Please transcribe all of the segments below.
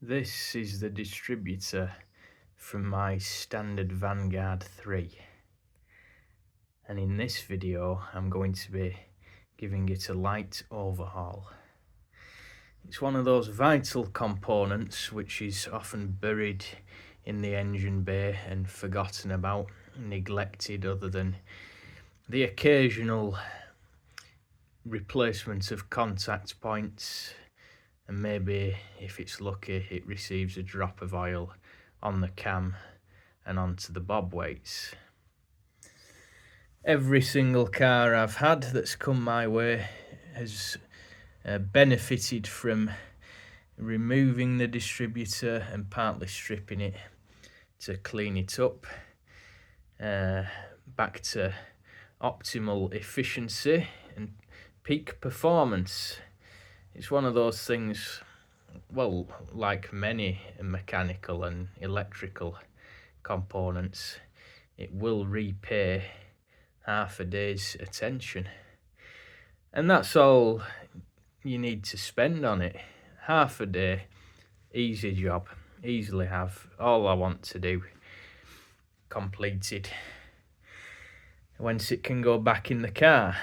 This is the distributor from my standard Vanguard 3, and in this video I'm going to be giving it a light overhaul. It's one of those vital components which is often buried in the engine bay and forgotten about, neglected, other than the occasional replacement of contact points, and maybe if it's lucky it receives a drop of oil on the cam and onto the bob weights. Every single car I've had that's come my way has benefited from removing the distributor and partly stripping it to clean it up back to optimal efficiency and peak performance. It's one of those things, well, like many mechanical and electrical components, it will repay half a day's attention. And that's all you need to spend on it. Half a day, easy job, easily have all I want to do completed. Once it can go back in the car.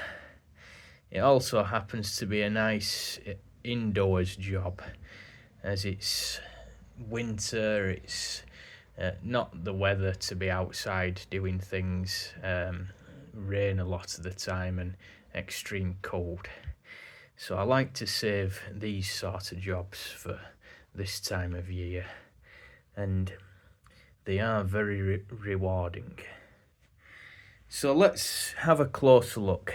It also happens to be a nice indoors job, as it's winter, it's not the weather to be outside doing things, rain a lot of the time and extreme cold. So I like to save these sort of jobs for this time of year, and they are very rewarding. So let's have a closer look.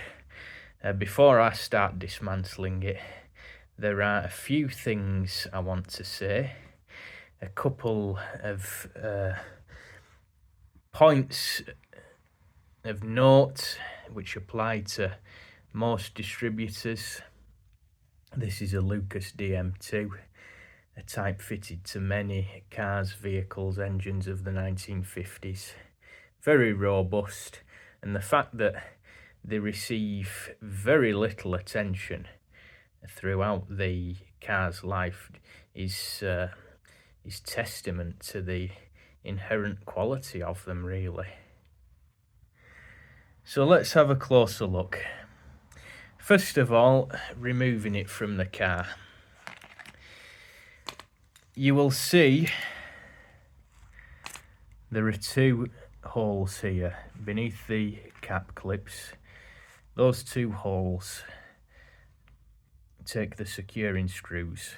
Before I start dismantling it, there are a few things I want to say. A couple of points of note which apply to most distributors. This is a Lucas DM2, a type fitted to many cars, vehicles, engines of the 1950s. Very robust, and the fact that they receive very little attention throughout the car's life is testament to the inherent quality of them, really. So let's have a closer look. First of all, removing it from the car. You will see there are two holes here beneath the cap clips. Those two holes take the securing screws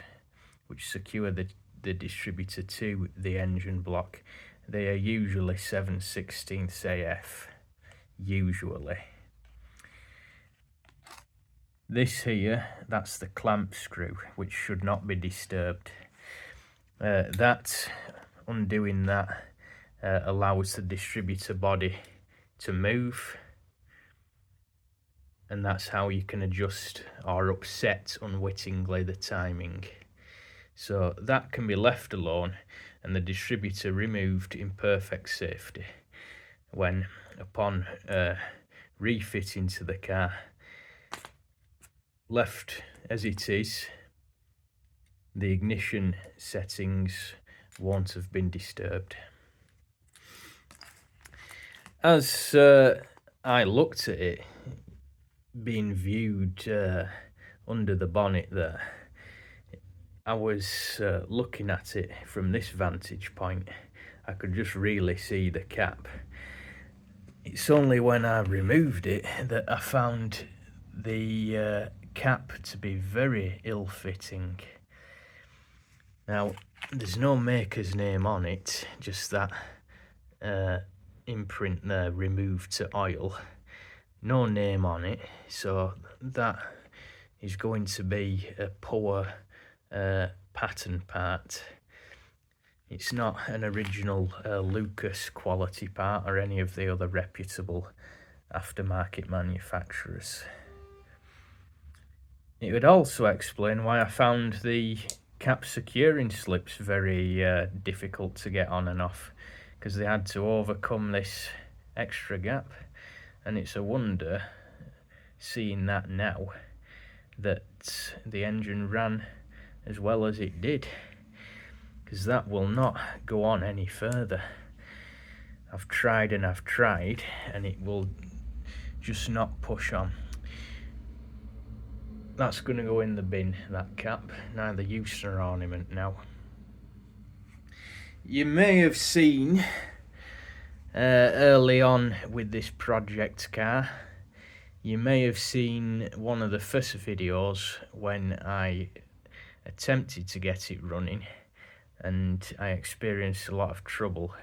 which secure the distributor to the engine block. They are usually 7/16 AF, usually. This here, that's the clamp screw, which should not be disturbed. Undoing that allows the distributor body to move, and that's how you can adjust or upset unwittingly the timing. So that can be left alone and the distributor removed in perfect safety when, upon refitting to the car. Left as it is, the ignition settings won't have been disturbed. As I looked at it, being viewed under the bonnet there, I was looking at it from this vantage point. I could just really see the cap. It's only when I removed it that I found the cap to be very ill-fitting. Now, there's no maker's name on it, just that imprint there, removed to oil. No name on it, so that is going to be a poor pattern part. It's not an original Lucas quality part or any of the other reputable aftermarket manufacturers. It would also explain why I found the cap securing slips very difficult to get on and off, because they had to overcome this extra gap, and it's a wonder, seeing that now, that the engine ran as well as it did. because that will not go on any further. I've tried and I've tried, and it will just not push on. That's going to go in the bin, that cap. Neither use nor ornament now. You may have seen early on with this project car, you may have seen one of the first videos when I attempted to get it running, and I experienced a lot of trouble.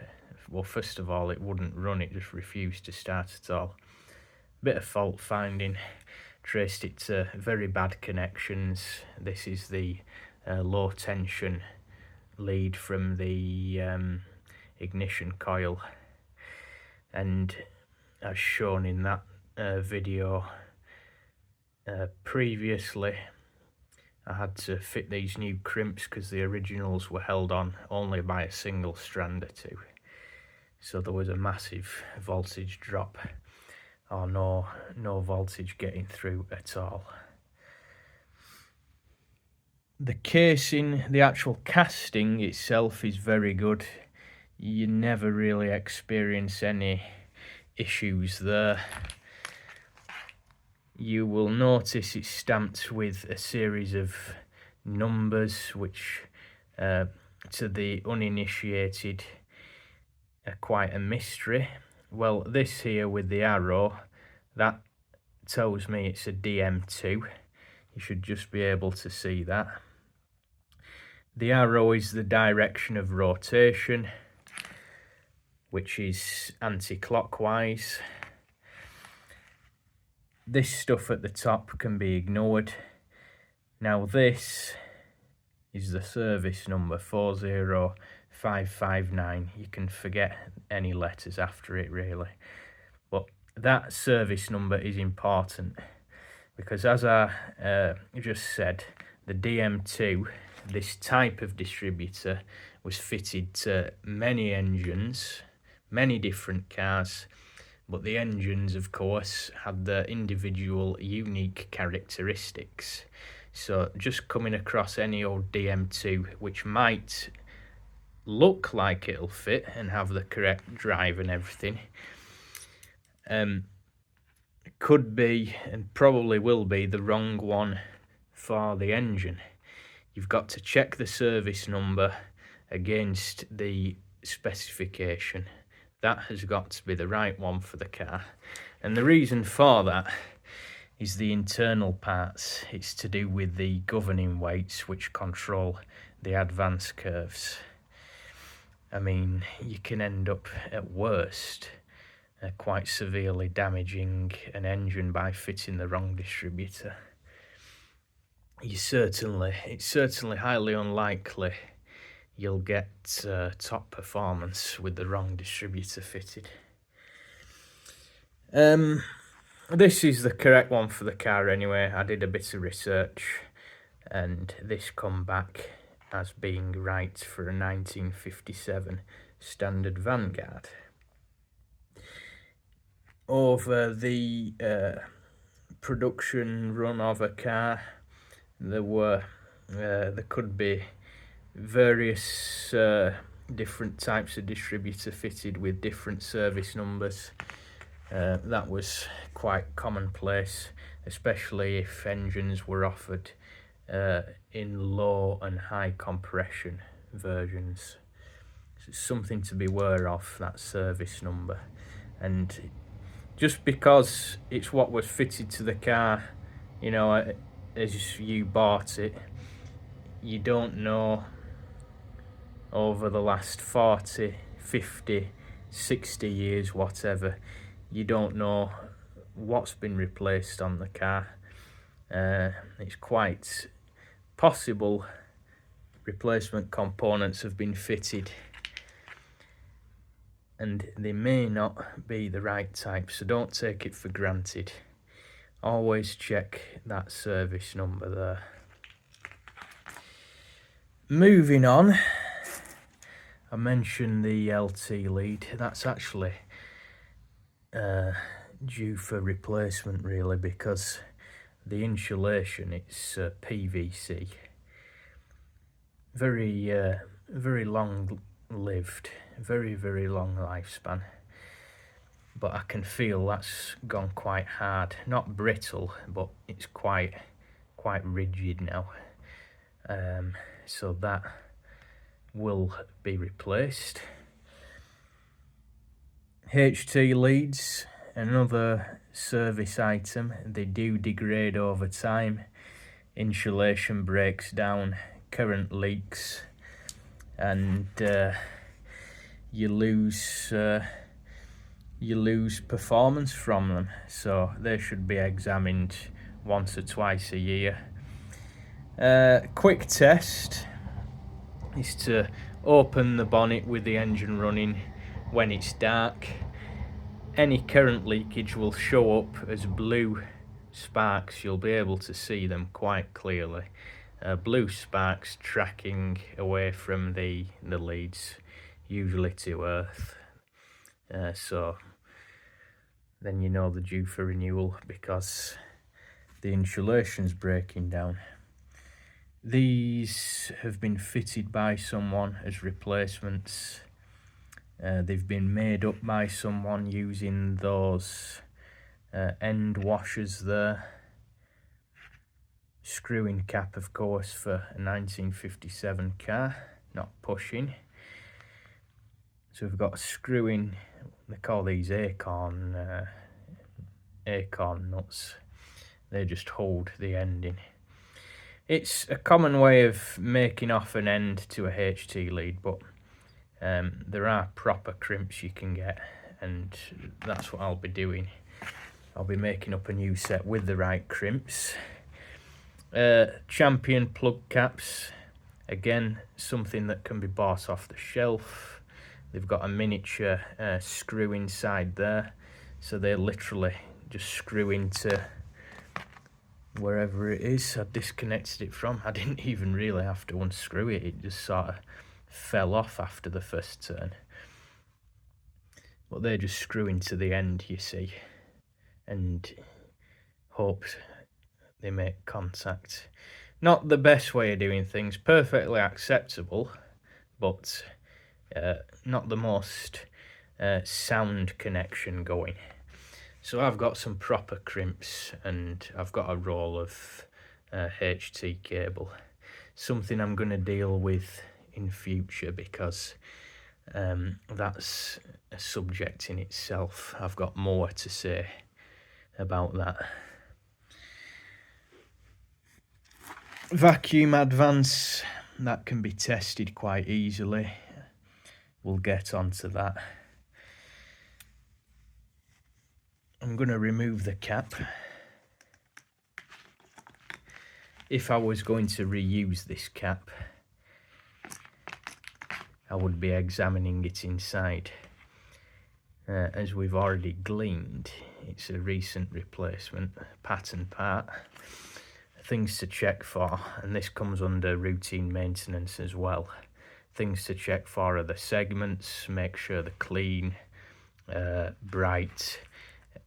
Well, first of all, it wouldn't run, it just refused to start at all. Bit of fault finding, traced it to very bad connections. This is the low tension lead from the ignition coil, and as shown in that video previously, I had to fit these new crimps because the originals were held on only by a single strand or two, so there was a massive voltage drop, or no voltage getting through at all. The casing, the actual casting itself, is very good. You never really experience any issues there. You will notice it's stamped with a series of numbers which to the uninitiated are quite a mystery. Well, this here with the arrow, that tells me it's a DM2. You should just be able to see that. The arrow is the direction of rotation, which is anti-clockwise. This stuff at the top can be ignored. Now this is the service number 40559. You can forget any letters after it really. But that service number is important because, as I just said, the DM2, this type of distributor, was fitted to many engines, many different cars, but the engines, of course, had their individual unique characteristics. So just coming across any old DM2 which might look like it'll fit and have the correct drive and everything, could be, and probably will be, the wrong one for the engine. You've got to check the service number against the specification. That has got to be the right one for the car. And the reason for that is the internal parts. It's to do with the governing weights which control the advance curves. I mean, you can end up at worst quite severely damaging an engine by fitting the wrong distributor. It's certainly highly unlikely you'll get top performance with the wrong distributor fitted. This is the correct one for the car anyway. I did a bit of research and this come back as being right for a 1957 standard Vanguard. Over the production run of a car, there could be various different types of distributor fitted with different service numbers. That was quite commonplace, especially if engines were offered in low and high compression versions. So it's something to be aware of, that service number. And just because it's what was fitted to the car, you know, as you bought it, you don't know over the last 40, 50, 60 years, whatever, you don't know what's been replaced on the car. It's quite possible replacement components have been fitted and they may not be the right type, so don't take it for granted. Always check that service number there. Moving on, I mentioned the LT lead. That's actually due for replacement really, because the insulation, it's PVC. Very very long lived, very, very long lifespan. But I can feel that's gone quite hard. Not brittle, but it's quite rigid now. So that will be replaced. HT leads, another service item. They do degrade over time. Insulation breaks down, current leaks, and you lose performance from them. So they should be examined once or twice a year. Quick test is to open the bonnet with the engine running when it's dark. Any current leakage will show up as blue sparks. You'll be able to see them quite clearly. Blue sparks tracking away from the leads, usually to earth. So then you know they're due for renewal because the insulation's breaking down. These have been fitted by someone as replacements. They've been made up by someone using those end washers there. Screw-in cap, of course, for a 1957 car, not pushing. So we've got a screw-in, they call these acorn nuts. They just hold the end in. It's a common way of making off an end to a HT lead, but there are proper crimps you can get, and that's what I'll be doing. I'll be making up a new set with the right crimps. Champion plug caps, again something that can be bought off the shelf. They've got a miniature screw inside there, so they literally just screw into wherever it is I disconnected it from. I didn't even really have to unscrew it, it just sort of fell off after the first turn. But they just screw into the end, you see, and hope they make contact. Not the best way of doing things, perfectly acceptable, but not the most sound connection going. So I've got some proper crimps and I've got a roll of HT cable. Something I'm going to deal with in future because that's a subject in itself. I've got more to say about that. Vacuum advance, that can be tested quite easily. We'll get onto that. I'm going to remove the cap. If I was going to reuse this cap, I would be examining it inside. As we've already gleaned, it's a recent replacement, pattern part. Things to check for, and this comes under routine maintenance as well. Things to check for are the segments, make sure they're clean, bright.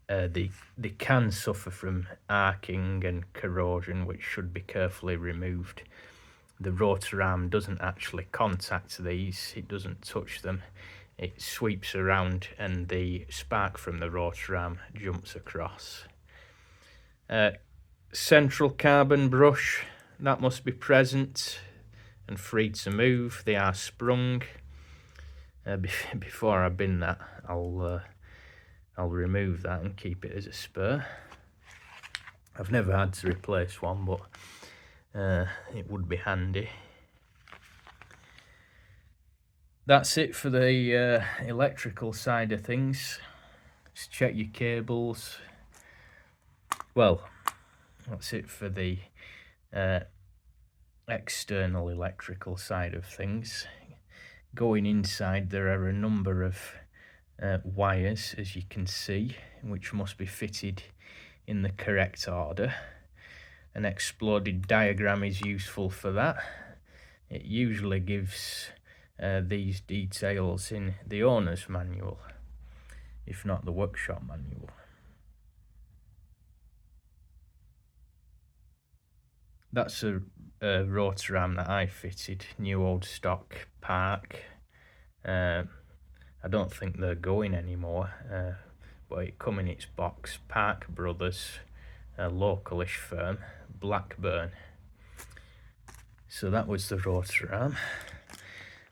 They can suffer from arcing and corrosion, which should be carefully removed. The rotor arm doesn't actually contact these, it doesn't touch them. It sweeps around and the spark from the rotor arm jumps across. Central carbon brush, that must be present and free to move. They are sprung. Before I bin that, I'll remove that and keep it as a spare. I've never had to replace one, but it would be handy. That's it for the electrical side of things. Just check your cables. Well, that's it for the external electrical side of things. Going inside, there are a number of wires, as you can see, which must be fitted in the correct order. An exploded diagram is useful for that. It usually gives these details in the owner's manual, if not the workshop manual. that's a rotor arm that I fitted, new old stock Park. I don't think they're going anymore, but it come in its box. Park Brothers, a localish firm, Blackburn. So that was the rotor arm.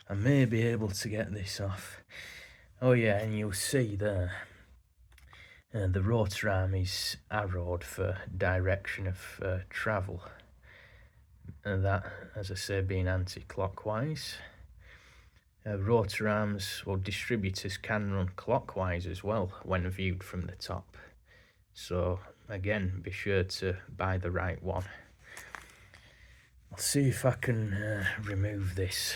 I may be able to get this off. Oh yeah, and you'll see there, the rotor arm is arrowed for direction of travel. And that, as I say, being anti-clockwise. Rotor arms, well, distributors can run clockwise as well when viewed from the top. So again, be sure to buy the right one. I'll see if I can remove this.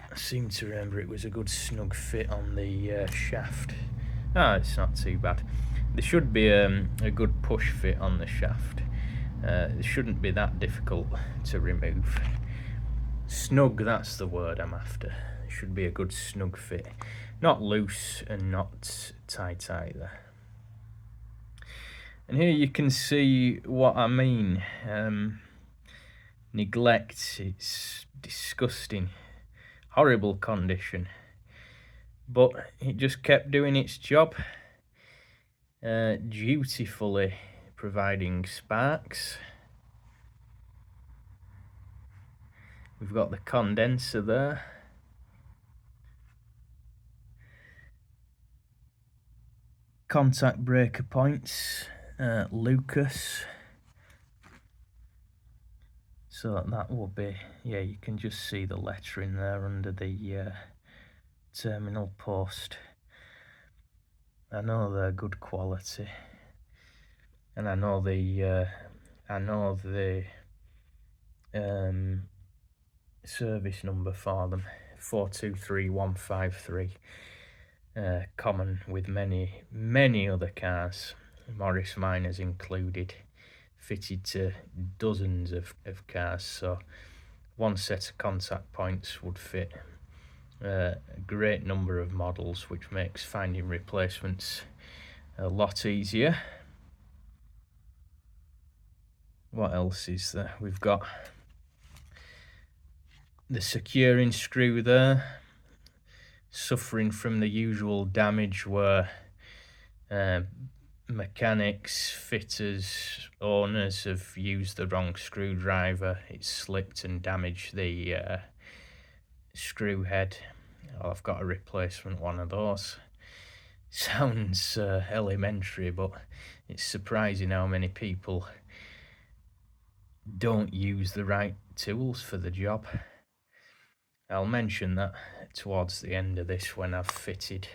I seem to remember it was a good snug fit on the shaft. It's not too bad. There should be a good push fit on the shaft. It shouldn't be that difficult to remove. Snug, that's the word I'm after. It should be a good snug fit. Not loose and not tight either. And here you can see what I mean. Neglect, it's disgusting. Horrible condition. But it just kept doing its job. Dutifully providing sparks. We've got the condenser there. Contact breaker points, Lucas. So that will be, yeah, you can just see the lettering there under the terminal post. I know they're good quality, and I know the service number for them, 423153. Common with many other cars, Morris Minors included, fitted to dozens of cars. So one set of contact points would fit a great number of models, which makes finding replacements a lot easier. What else is there? We've got the securing screw there, suffering from the usual damage where mechanics, fitters, owners have used the wrong screwdriver. It's slipped and damaged the screw head. I've got a replacement one of those. Sounds elementary, but it's surprising how many people don't use the right tools for the job. I'll mention that towards the end of this when I've fitted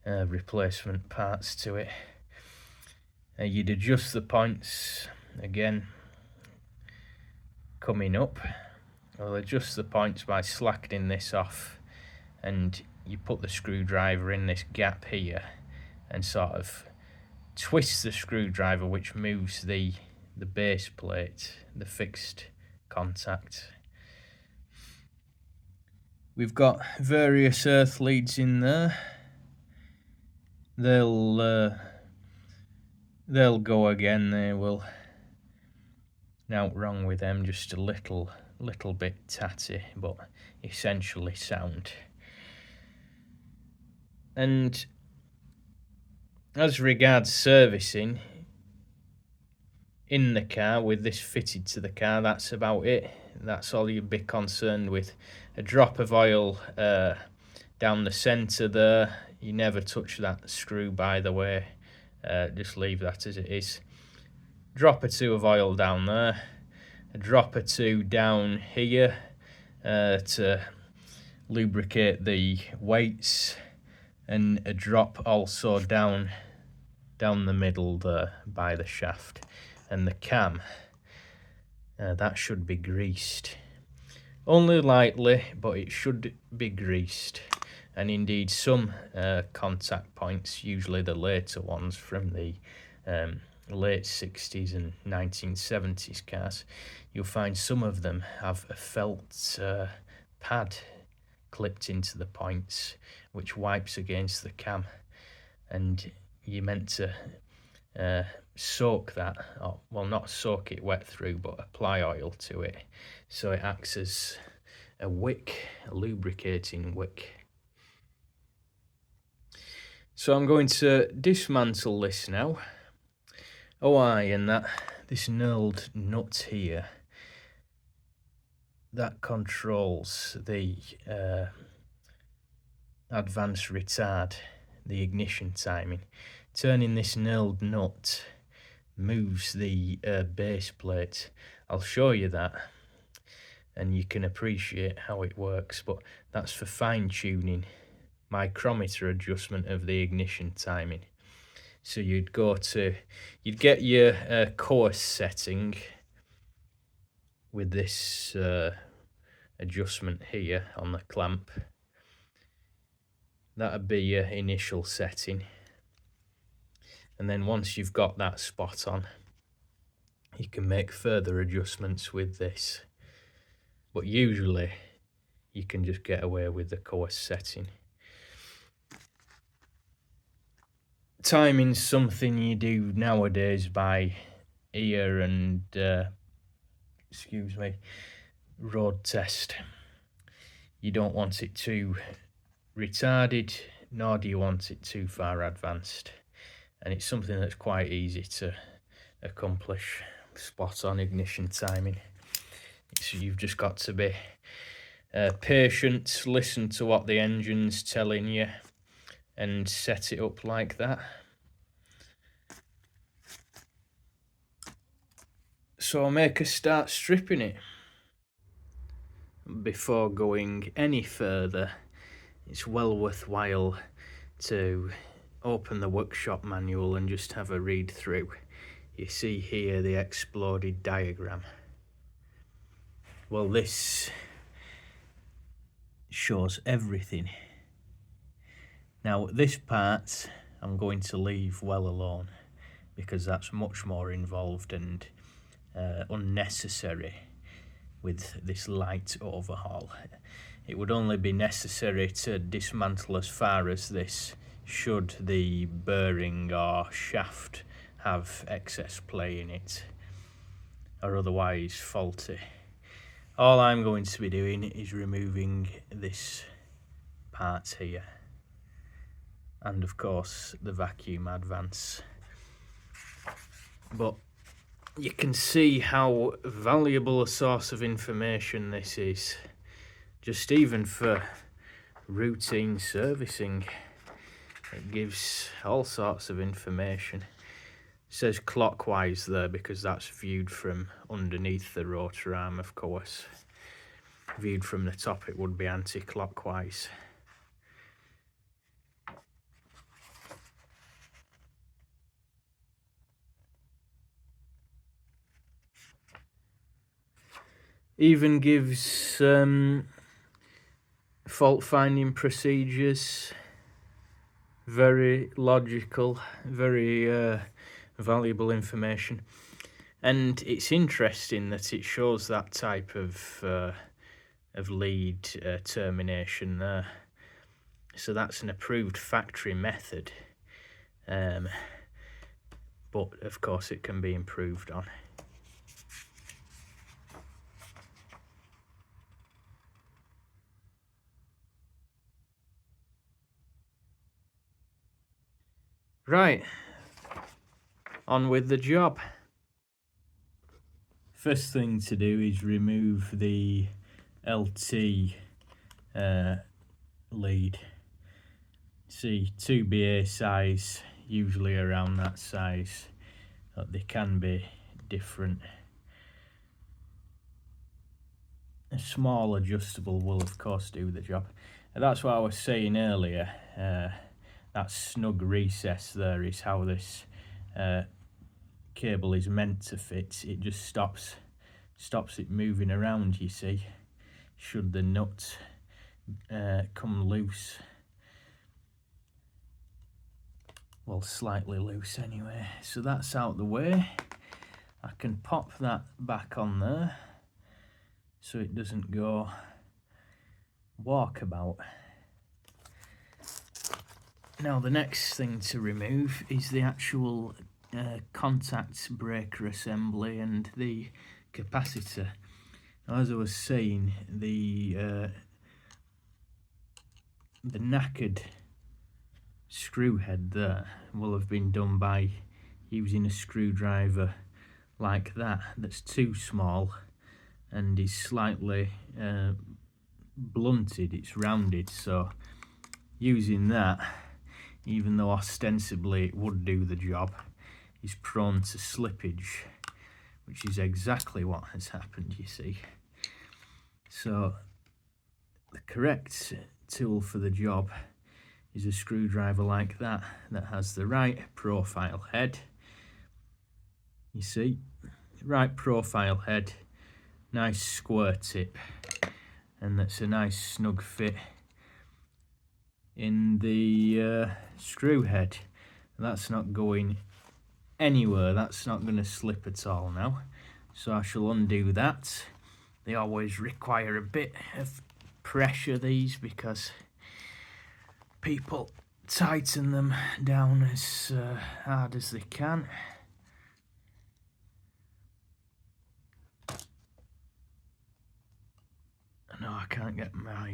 replacement parts to it. You'd adjust the points again coming up. I'll adjust the points by slackening this off, and you put the screwdriver in this gap here and sort of twist the screwdriver, which moves the base plate, the fixed contact. We've got various earth leads in there. They'll go again, they will. Nothing wrong with them, just a little bit tatty, but essentially sound. And as regards servicing in the car with this fitted to the car, that's about it. That's all you'd be concerned with. A drop of oil down the centre there. You never touch that screw, by the way. Just leave that as it is. Drop or two of oil down there. A drop or two down here to lubricate the weights, and a drop also down the middle there by the shaft. And the cam, that should be greased. Only lightly, but it should be greased. And indeed some contact points, usually the later ones from the late 60s and 1970s cars, you'll find some of them have a felt pad clipped into the points, which wipes against the cam, and you're meant to soak that, or well, not soak it wet through, but apply oil to it so it acts as a wick, a lubricating wick. So I'm going to dismantle this now. Oh aye, and this knurled nut here, that controls the advanced retard, the ignition timing. Turning this knurled nut moves the base plate. I'll show you that and you can appreciate how it works, but that's for fine tuning, micrometer adjustment of the ignition timing. So you'd get your course setting with this adjustment here on the clamp. That'd be your initial setting, and then once you've got that spot on, you can make further adjustments with this, but usually you can just get away with the course setting. Timing's something you do nowadays by ear and road test. You don't want it too retarded, nor do you want it too far advanced, and it's something that's quite easy to accomplish. Spot on ignition timing. So you've just got to be patient, listen to what the engine's telling you, and set it up like that. So I'll make a start stripping it. Before going any further, it's well worthwhile to open the workshop manual and just have a read through. You see here the exploded diagram. Well, this shows everything. Now this part I'm going to leave well alone because that's much more involved and unnecessary with this light overhaul. It would only be necessary to dismantle as far as this should the bearing or shaft have excess play in it or otherwise faulty. All I'm going to be doing is removing this part here, and of course the vacuum advance. But you can see how valuable a source of information this is, just even for routine servicing. It gives all sorts of information. It says clockwise there because that's viewed from underneath the rotor arm, of course. Viewed from the top it would be anti-clockwise. Even gives fault finding procedures. Very logical, very valuable information, and it's interesting that it shows that type of lead termination there. So that's an approved factory method, but of course it can be improved on. Right, on with the job. First thing to do is remove the LT lead. See, 2BA size, usually around that size, but they can be different. A small adjustable will of course do the job. And that's what I was saying earlier. That snug recess there is how this cable is meant to fit. It just stops it moving around, you see, should the nut come loose. Well, slightly loose anyway. So that's out the way. I can pop that back on there so it doesn't go walkabout. Now the next thing to remove is the actual contact breaker assembly and the capacitor. Now, as I was saying, the knackered screw head there will have been done by using a screwdriver like that, that's too small and is slightly blunted, it's rounded, so using that, even though ostensibly it would do the job, is prone to slippage, which is exactly what has happened, you see. So the correct tool for the job is a screwdriver like that, that has the right profile head, you see, right profile head, nice square tip, and that's a nice snug fit in the screw head. That's not going anywhere, that's not going to slip at all now. So I shall undo that. They always require a bit of pressure, these, because people tighten them down as hard as they can. No, I can't get my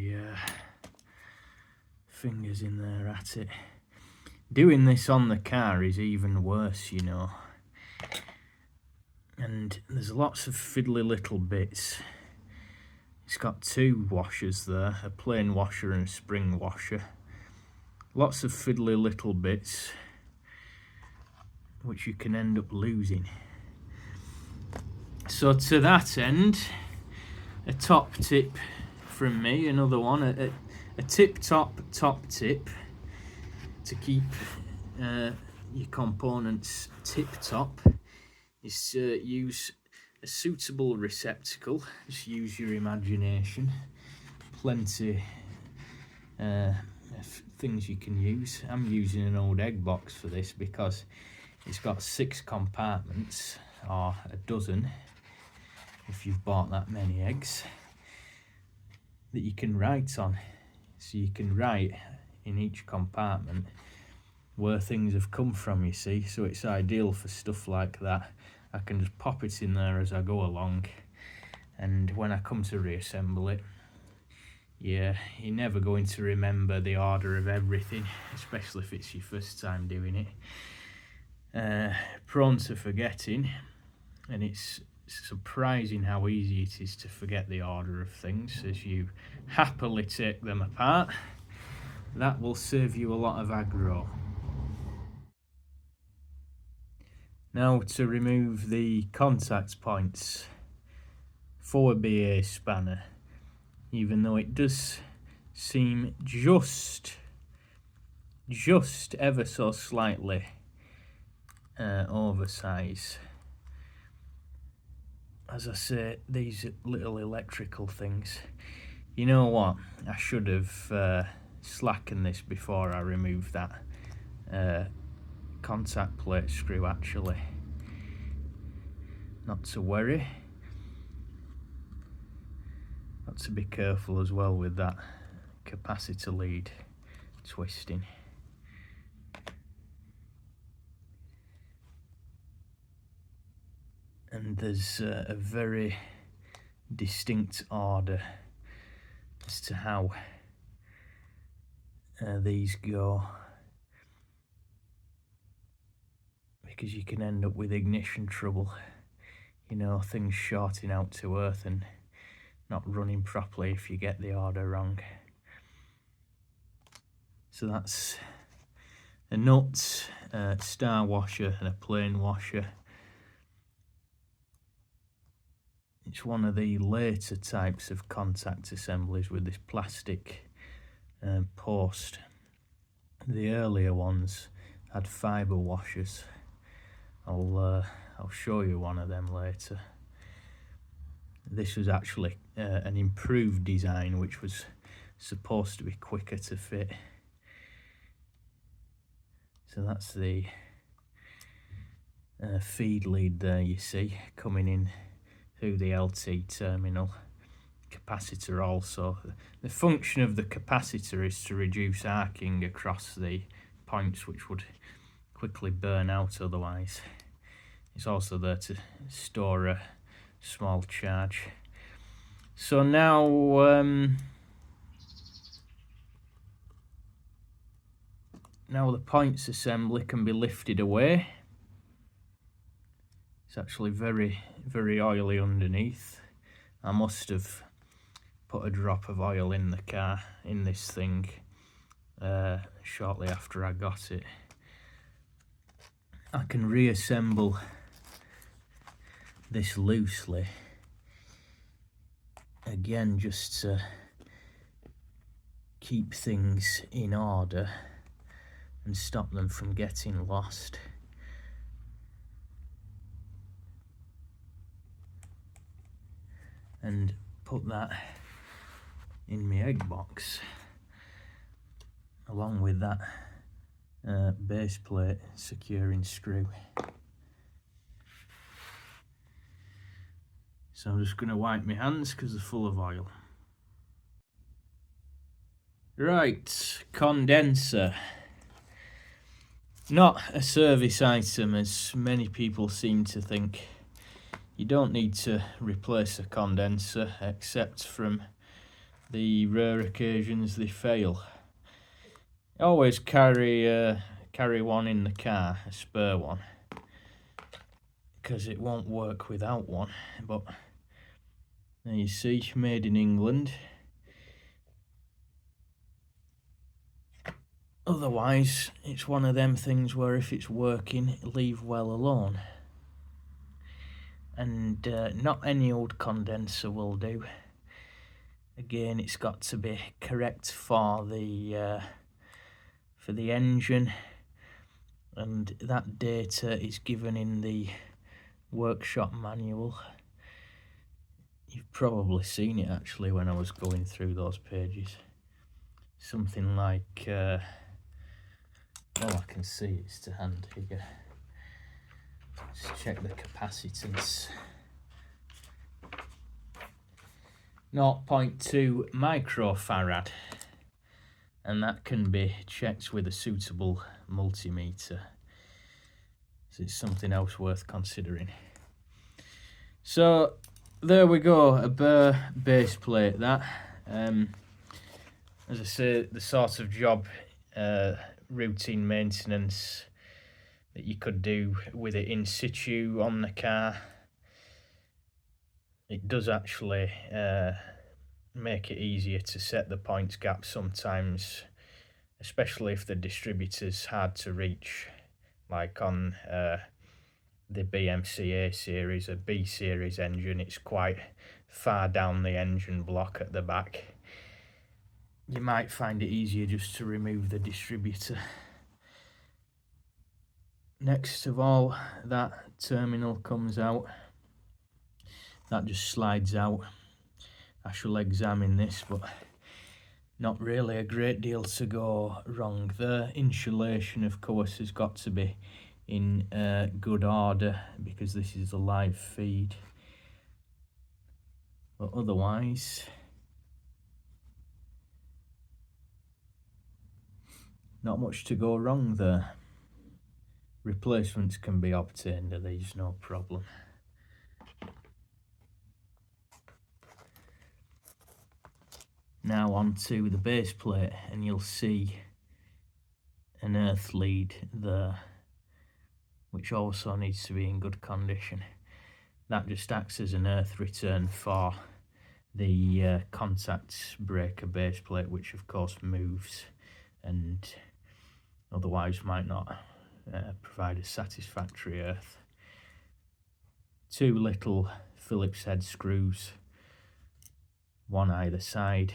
fingers in there at it. Doing this on the car is even worse, you know. And there's lots of fiddly little bits. It's got two washers there, a plain washer and a spring washer. Lots of fiddly little bits which you can end up losing. So to that end, a top tip from me, another one, a tip-top top tip to keep your components tip-top is to use a suitable receptacle. Just use your imagination. Plenty of things you can use. I'm using an old egg box for this because it's got 6 compartments, or a dozen if you've bought that many eggs, that you can write on. So you can write in each compartment where things have come from, you see. So it's ideal for stuff like that. I can just pop it in there as I go along, and when I come to reassemble it, yeah, you're never going to remember the order of everything, especially if it's your first time doing it. Prone to forgetting, and it's surprising how easy it is to forget the order of things as you happily take them apart. That will save you a lot of aggro. Now to remove the contact points for a BA spanner, even though it does seem just ever so slightly oversized. As I say, these little electrical things, you know what, I should have slackened this before I removed that contact plate screw, actually. Not to worry. Got to be careful as well with that capacitor lead twisting. And there's a very distinct order as to how these go, because you can end up with ignition trouble, you know, things shorting out to earth and not running properly if you get the order wrong. So that's a nut, star washer and a plain washer. It's one of the later types of contact assemblies with this plastic post. The earlier ones had fibre washers. I'll show you one of them later. This was actually an improved design, which was supposed to be quicker to fit. So that's the feed lead there, you see, coming in through the LT terminal. Capacitor also. The function of the capacitor is to reduce arcing across the points which would quickly burn out otherwise. It's also there to store a small charge. So now now the points assembly can be lifted away. It's actually very, very oily underneath. I must have put a drop of oil in the car, in this thing, shortly after I got it. I can reassemble this loosely, again just to keep things in order and stop them from getting lost. And put that in my egg box along with that base plate securing screw. So I'm just going to wipe my hands because they're full of oil. Right, condenser. Not a service item as many people seem to think. You don't need to replace a condenser except from the rare occasions they fail. Always carry one in the car, a spare one, because it won't work without one. But there you see, made in England. Otherwise, it's one of them things where if it's working, leave well alone. And not any old condenser will do. Again, it's got to be correct for the engine, and that data is given in the workshop manual. You've probably seen it actually when I was going through those pages. Something like, all I can see is to hand here. Let's check the capacitance. 0.2 microfarad, and that can be checked with a suitable multimeter. So it's something else worth considering. So there we go, a bare base plate. That, as I say, the sort of job, routine maintenance that you could do with it in situ on the car. It does actually make it easier to set the points gap sometimes, especially if the distributor's hard to reach, like on the BMC A series, a B series engine. It's quite far down the engine block at the back. You might find it easier just to remove the distributor. Next of all, that terminal comes out. That just slides out. I shall examine this, but not really a great deal to go wrong there. Insulation, of course, has got to be in good order because this is a live feed. But otherwise, not much to go wrong there. Replacements can be obtained of these, no problem. Now onto the base plate, and you'll see an earth lead there, which also needs to be in good condition. That just acts as an earth return for the contact breaker base plate, which of course moves and otherwise might not provide a satisfactory earth. Two little Phillips head screws, one either side.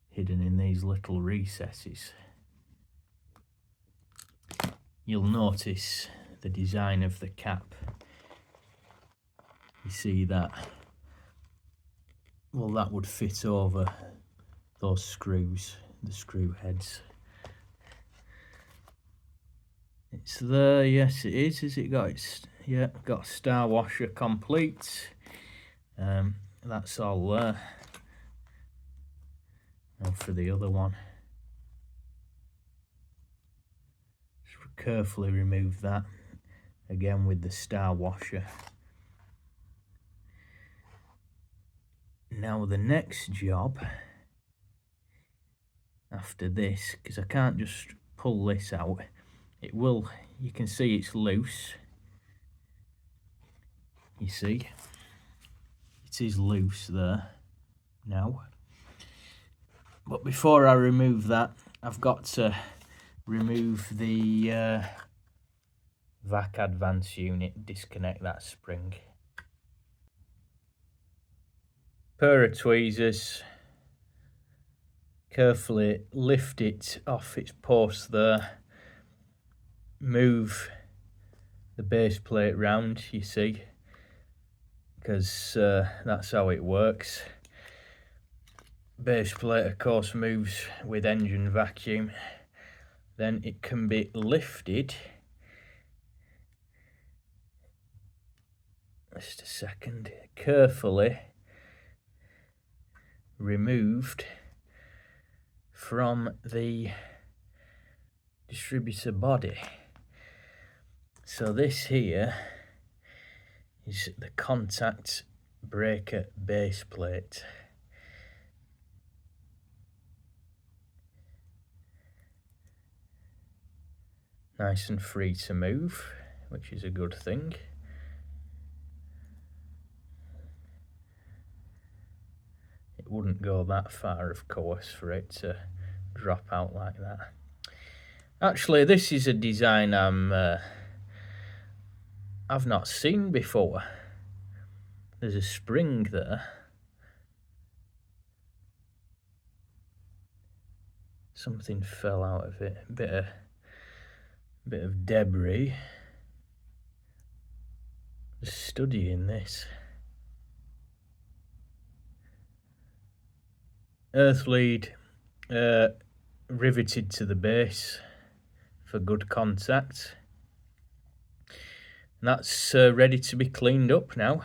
Hidden in these little recesses. You'll notice the design of the cap. You see that? Well, that would fit over those screws, the screw heads. It's there, yes it is. Has it got its, yeah, got star washer complete. That's all there. Now for the other one, just carefully remove that, again with the star washer. Now the next job after this, because I can't just pull this out, it will, you can see it's loose. You see, it is loose there now. But before I remove that, I've got to remove the vac advance unit, disconnect that spring. Pair of tweezers, carefully lift it off its post there, move the base plate round, you see, because that's how it works. Base plate of course moves with engine vacuum. Then it can be lifted, just a second, carefully removed from the distributor body. So this here is the contact breaker base plate. Nice and free to move, which is a good thing. It wouldn't go that far, of course, for it to drop out like that. Actually, this is a design I've not seen before. There's a spring there. Something fell out of it, a bit of debris. Just studying this. Earth lead riveted to the base for good contact. And that's ready to be cleaned up now.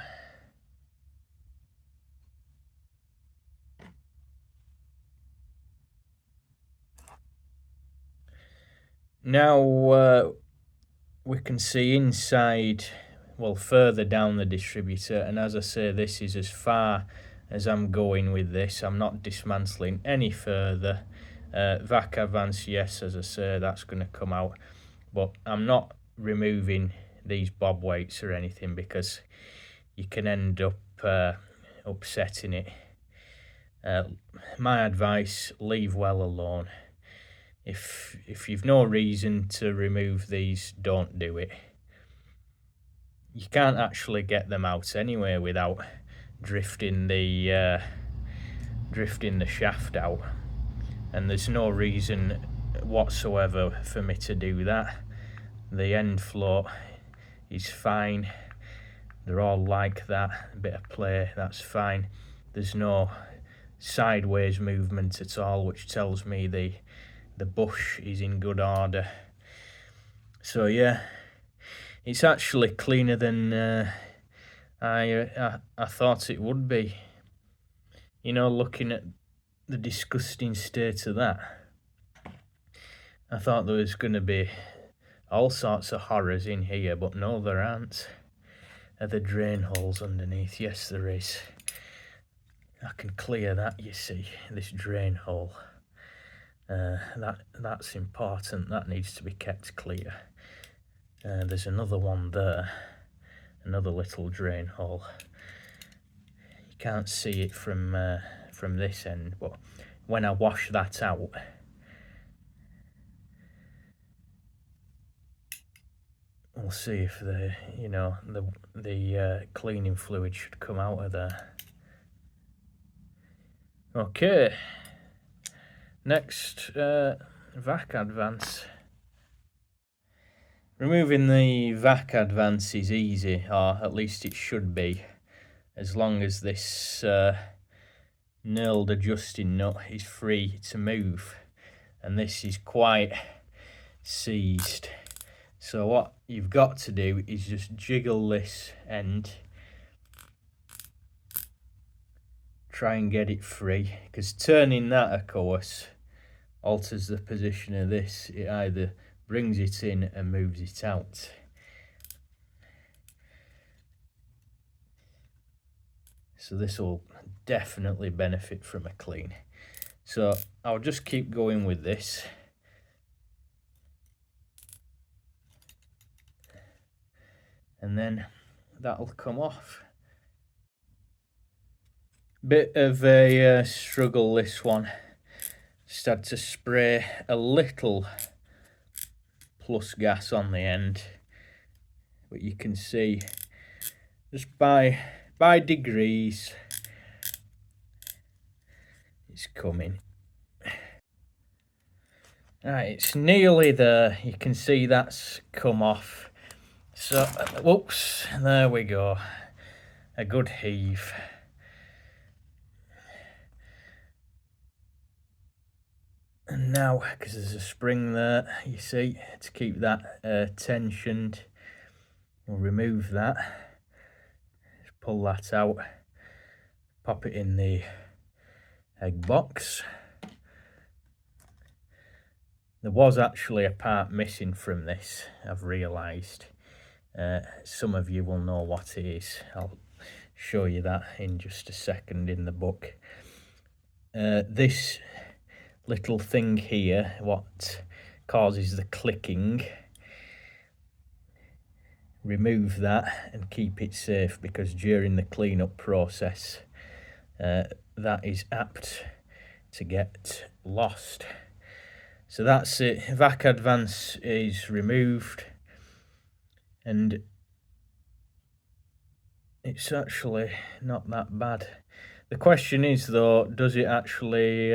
Now we can see inside, well, further down the distributor, and as I say, this is as far as I'm going with this. I'm not dismantling any further. Vac advance, yes, as I say, that's going to come out, but I'm not removing these bob weights or anything because you can end up upsetting it. My advice, leave well alone. If you've no reason to remove these, don't do it. You can't actually get them out anyway without drifting the shaft out, and there's no reason whatsoever for me to do that. The end float is fine. They're all like that. A bit of play, that's fine. There's no sideways movement at all, which tells me the bush is in good order. So yeah, it's actually cleaner than I thought it would be. You know, looking at the disgusting state of that, I thought there was going to be all sorts of horrors in here, but no, there aren't. Are there drain holes underneath? Yes, there is. I can clear that, you see, this drain hole. That's important. That needs to be kept clear. There's another one there, another little drain hole. You can't see it from this end, but when I wash that out, we'll see if the cleaning fluid should come out of there. Okay. Next, vac advance. Removing the vac advance is easy, or at least it should be, as long as this knurled adjusting nut is free to move, and this is quite seized. So what, what you've got to do is just jiggle this end try and get it free, because turning that, of course, alters the position of this. It either brings it in and moves it out. So this will definitely benefit from a clean. So I'll just keep going with this. And then that'll come off. Bit of a struggle, this one. Just had to spray a little plus gas on the end, but you can see just by degrees it's coming. Right, it's nearly there. You can see that's come off. So, whoops, there we go. A good heave. And now, because there's a spring there, you see, to keep that tensioned, we'll remove that. Just pull that out, pop it in the egg box. There was actually a part missing from this, I've realised. Some of you will know what it is. I'll show you that in just a second in the book. This little thing here, what causes the clicking, remove that and keep it safe, because during the cleanup process that is apt to get lost. So that's it. Vac advance is removed, and it's actually not that bad. The question is though, does it actually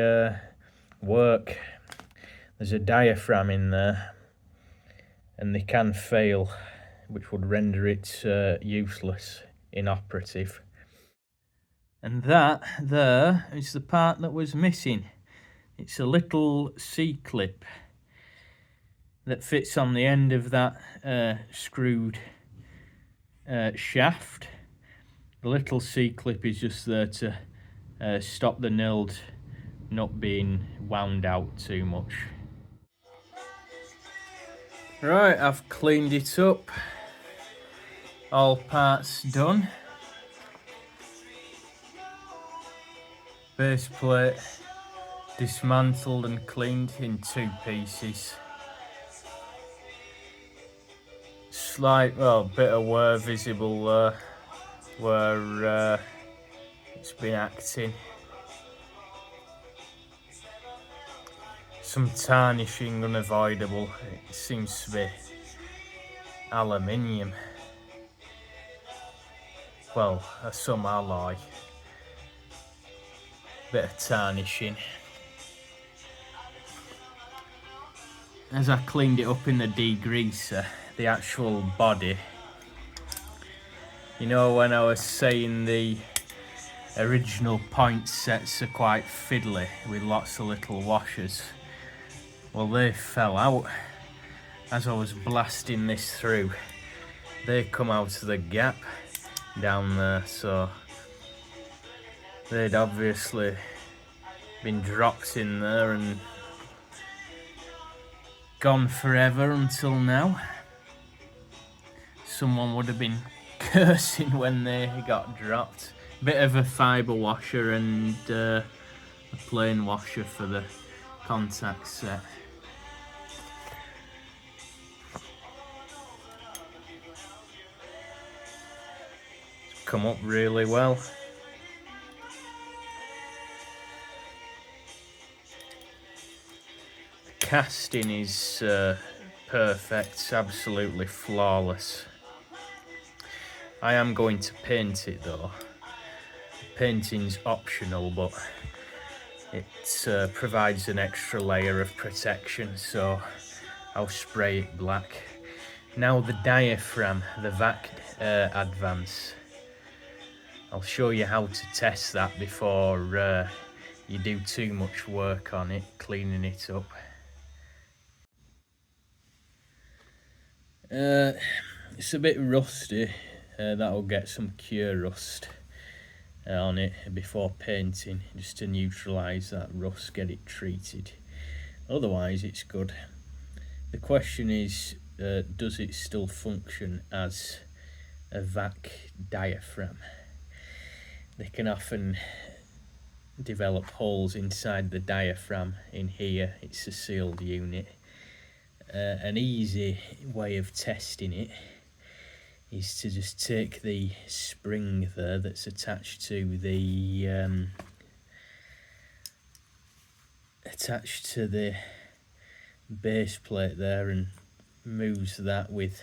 work? There's a diaphragm in there and they can fail, which would render it useless, inoperative. And that there is the part that was missing. It's a little C-clip that fits on the end of that screwed shaft. The little C-clip is just there to stop the node not being wound out too much. Right, I've cleaned it up. All parts done. Base plate dismantled and cleaned in 2 pieces. Slight, well, bit of wear visible there where it's been acting. Some tarnishing unavoidable. It seems to be aluminium. Well, some alloy. Bit of tarnishing. As I cleaned it up in the degreaser, the actual body, you know, when I was saying the original point sets are quite fiddly with lots of little washers, well, they fell out as I was blasting this through. They come out of the gap down there, so they'd obviously been dropped in there and gone forever until now. Someone would have been cursing when they got dropped. Bit of a fibre washer and a plain washer for the contact set. It's come up really well. The casting is perfect, absolutely flawless. I am going to paint it though. Painting's optional, but it provides an extra layer of protection, so I'll spray it black. Now the diaphragm, the vac advance. I'll show you how to test that before you do too much work on it, cleaning it up. It's a bit rusty. That'll get some cure rust. on it before painting, just to neutralise that rust, get it treated. Otherwise it's good. The question is, does it still function as a vac diaphragm? They can often develop holes inside the diaphragm. In here it's a sealed unit. An easy way of testing it is to just take the spring there that's attached to the base plate there, and moves that with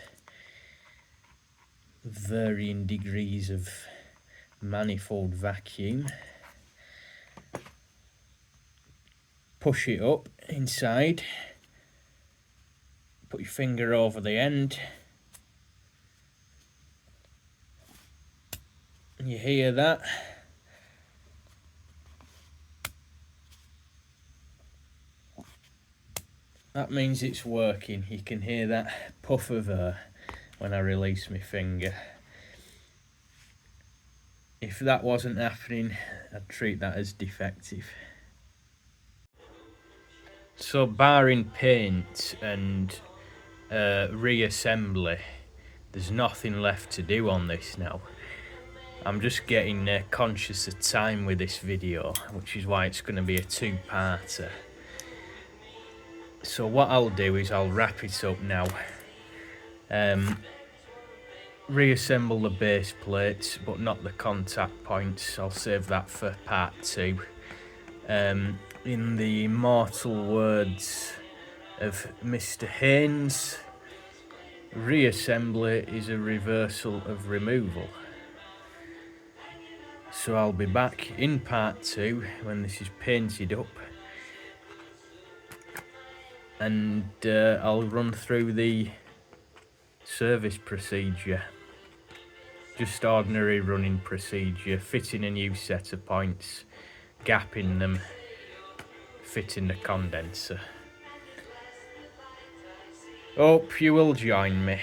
varying degrees of manifold vacuum. Push it up inside, put your finger over the end. You hear that? That means it's working. You can hear that puff of air when I release my finger. If that wasn't happening, I'd treat that as defective. So barring paint and reassembly, there's nothing left to do on this now. I'm just getting conscious of time with this video, which is why it's going to be a two-parter. So what I'll do is I'll wrap it up now. Reassemble the base plates, but not the contact points. I'll save that for part 2. In the immortal words of Mr. Haynes, reassembly is a reversal of removal. So I'll be back in part 2 when this is painted up, and I'll run through the service procedure. Just ordinary running procedure, fitting a new set of points, gapping them, fitting the condenser. Hope you will join me.